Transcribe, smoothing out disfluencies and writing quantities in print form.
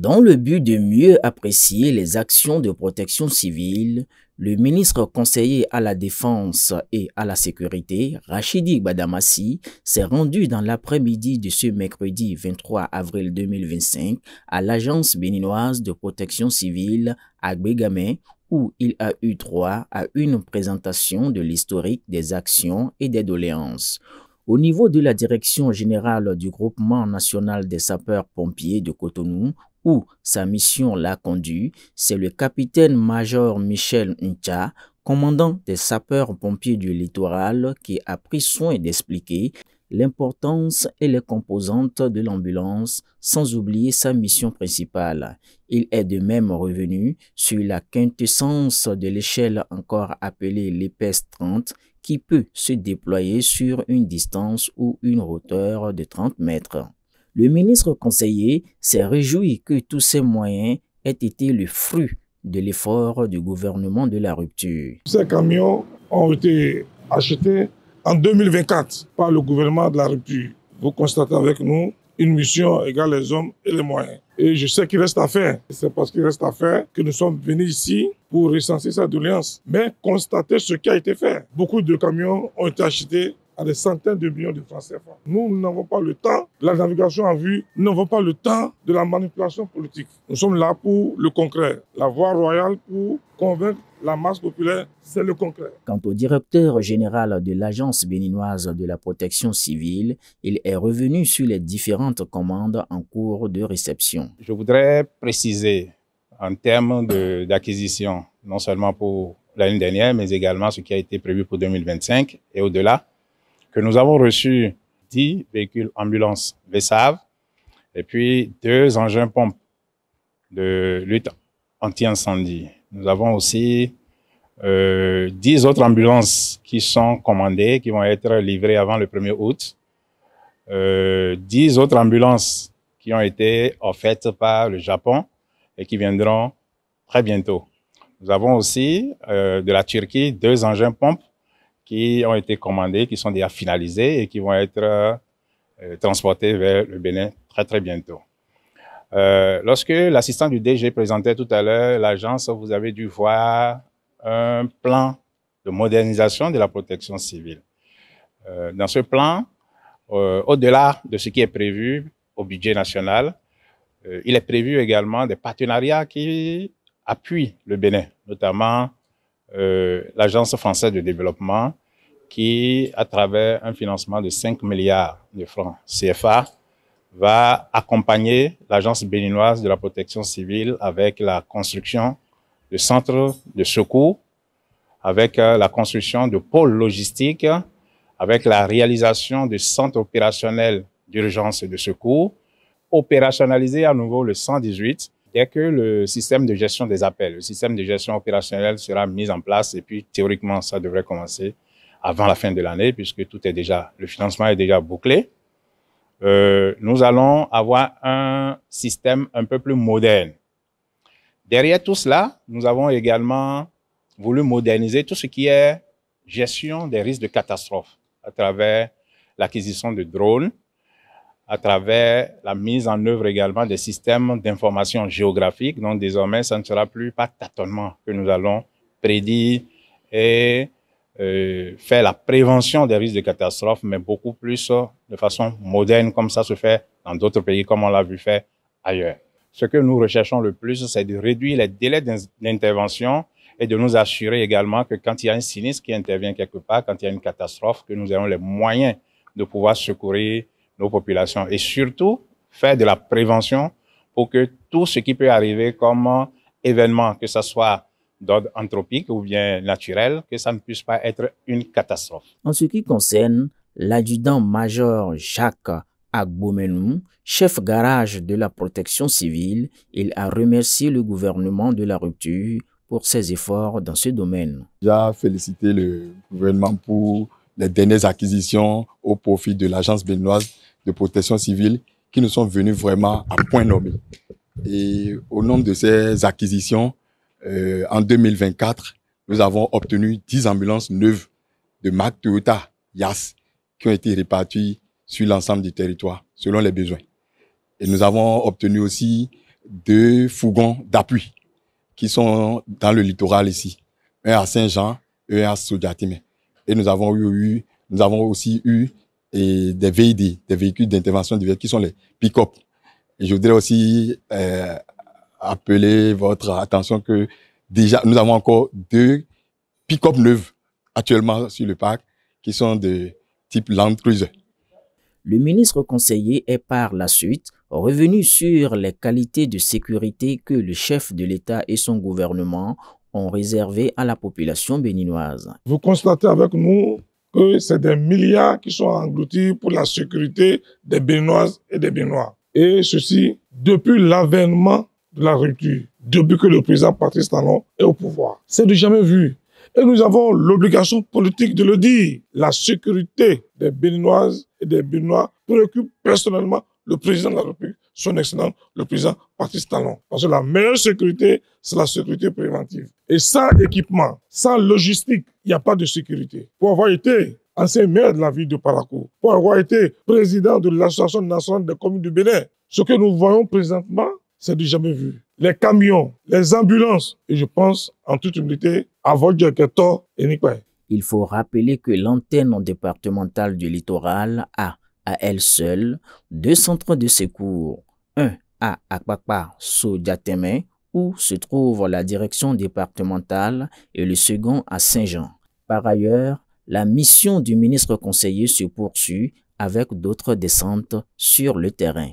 Dans le but de mieux apprécier les actions de protection civile, le ministre conseiller à la Défense et à la Sécurité, Rachidi Gbadamassi, s'est rendu dans l'après-midi de ce mercredi 23 avril 2025 à l'Agence béninoise de protection civile à Gbégamé, où il a eu droit à une présentation de l'historique des actions et des doléances. Au niveau de la direction générale du Groupement national des sapeurs-pompiers de Cotonou, où sa mission l'a conduit, c'est le capitaine-major Michel Ncha, commandant des sapeurs-pompiers du littoral, qui a pris soin d'expliquer l'importance et les composantes de l'ambulance, sans oublier sa mission principale. Il est de même revenu sur la quintessence de l'échelle encore appelée l'EPS 30, qui peut se déployer sur une distance ou une hauteur de 30 mètres. Le ministre conseiller s'est réjoui que tous ces moyens aient été le fruit de l'effort du gouvernement de la rupture. Ces camions ont été achetés en 2024 par le gouvernement de la rupture. Vous constatez avec nous, une mission égale les hommes et les moyens. Et je sais qu'il reste à faire. C'est parce qu'il reste à faire que nous sommes venus ici pour recenser sa doléance, mais constater ce qui a été fait. Beaucoup de camions ont été achetés à des centaines de millions de francs CFA. Nous n'avons pas le temps de la navigation en vue, nous n'avons pas le temps de la manipulation politique. Nous sommes là pour le concret. La voie royale pour convaincre la masse populaire, c'est le concret. Quant au directeur général de l'Agence béninoise de la protection civile, il est revenu sur les différentes commandes en cours de réception. Je voudrais préciser en termes d'acquisition, non seulement pour l'année dernière, mais également ce qui a été prévu pour 2025 et au-delà, que nous avons reçu 10 véhicules ambulances VSAV et puis 2 engins pompes de lutte anti-incendie. Nous avons aussi 10 autres ambulances qui sont commandées, qui vont être livrées avant le 1er août. 10 autres ambulances qui ont été offertes par le Japon et qui viendront très bientôt. Nous avons aussi de la Turquie 2 engins pompes qui ont été commandés, qui sont déjà finalisés et qui vont être transportés vers le Bénin très bientôt. Lorsque l'assistant du DG présentait tout à l'heure l'agence, vous avez dû voir un plan de modernisation de la protection civile. Dans ce plan, au-delà de ce qui est prévu au budget national, il est prévu également des partenariats qui appuient le Bénin, notamment l'Agence française de développement qui, à travers un financement de 5 milliards de francs CFA, va accompagner l'Agence béninoise de la protection civile avec la construction de centres de secours, avec la construction de pôles logistiques, avec la réalisation de centres opérationnels d'urgence et de secours, opérationnaliser à nouveau le 118, dès que le système de gestion des appels, le système de gestion opérationnelle sera mis en place et puis théoriquement ça devrait commencer avant la fin de l'année puisque tout est déjà, le financement est déjà bouclé. Nous allons avoir un système un peu plus moderne. Derrière tout cela, nous avons également voulu moderniser tout ce qui est gestion des risques de catastrophe à travers l'acquisition de drones, à travers la mise en œuvre également des systèmes d'information géographique. Donc désormais, ça ne sera plus par tâtonnement que nous allons prédire et faire la prévention des risques de catastrophe, mais beaucoup plus de façon moderne, comme ça se fait dans d'autres pays, comme on l'a vu faire ailleurs. Ce que nous recherchons le plus, c'est de réduire les délais d'intervention et de nous assurer également que quand il y a un sinistre qui intervient quelque part, quand il y a une catastrophe, que nous ayons les moyens de pouvoir secourir nos populations et surtout faire de la prévention pour que tout ce qui peut arriver comme événement, que ce soit d'ordre anthropique ou bien naturel, que ça ne puisse pas être une catastrophe. En ce qui concerne l'adjudant-major Jacques Agbomenou, chef garage de la protection civile, il a remercié le gouvernement de la rupture pour ses efforts dans ce domaine. J'ai félicité le gouvernement pour les dernières acquisitions au profit de l'Agence béninoise de protection civile qui nous sont venus vraiment à point nommé. Et au nombre de ces acquisitions, en 2024, nous avons obtenu 10 ambulances neuves de marque Toyota Yass qui ont été réparties sur l'ensemble du territoire selon les besoins. Et nous avons obtenu aussi 2 fourgons d'appui qui sont dans le littoral ici. Un à Saint-Jean et un à Sodiatimé. Et nous avons aussi eu des VID, des véhicules d'intervention diverses, qui sont les pick-up. Et je voudrais aussi appeler votre attention que déjà, nous avons encore 2 pick-up neuves actuellement sur le parc qui sont de type Land Cruiser. Le ministre conseiller est par la suite revenu sur les qualités de sécurité que le chef de l'État et son gouvernement ont réservées à la population béninoise. Vous constatez avec nous que c'est des milliards qui sont engloutis pour la sécurité des Béninoises et des Béninois. Et ceci depuis l'avènement de la rupture, depuis que le président Patrice Talon est au pouvoir. C'est du jamais vu. Et nous avons l'obligation politique de le dire. La sécurité des Béninoises et des Béninois préoccupe personnellement le président de la République, son excellence, le président Patrice Talon. Parce que la meilleure sécurité, c'est la sécurité préventive. Et sans équipement, sans logistique, il n'y a pas de sécurité. Pour avoir été ancien maire de la ville de Parakou, pour avoir été président de l'Association nationale des communes du Bénin, ce que nous voyons présentement, c'est du jamais vu. Les camions, les ambulances, et je pense, en toute humilité, à Vodjaketo et Nikwaï. Il faut rappeler que l'antenne départementale du littoral a, à elle seule, 2 centres de secours. Un à Akpakpa, Sodiatimé, où se trouve la direction départementale, et le second à Saint-Jean. Par ailleurs, la mission du ministre conseiller se poursuit avec d'autres descentes sur le terrain.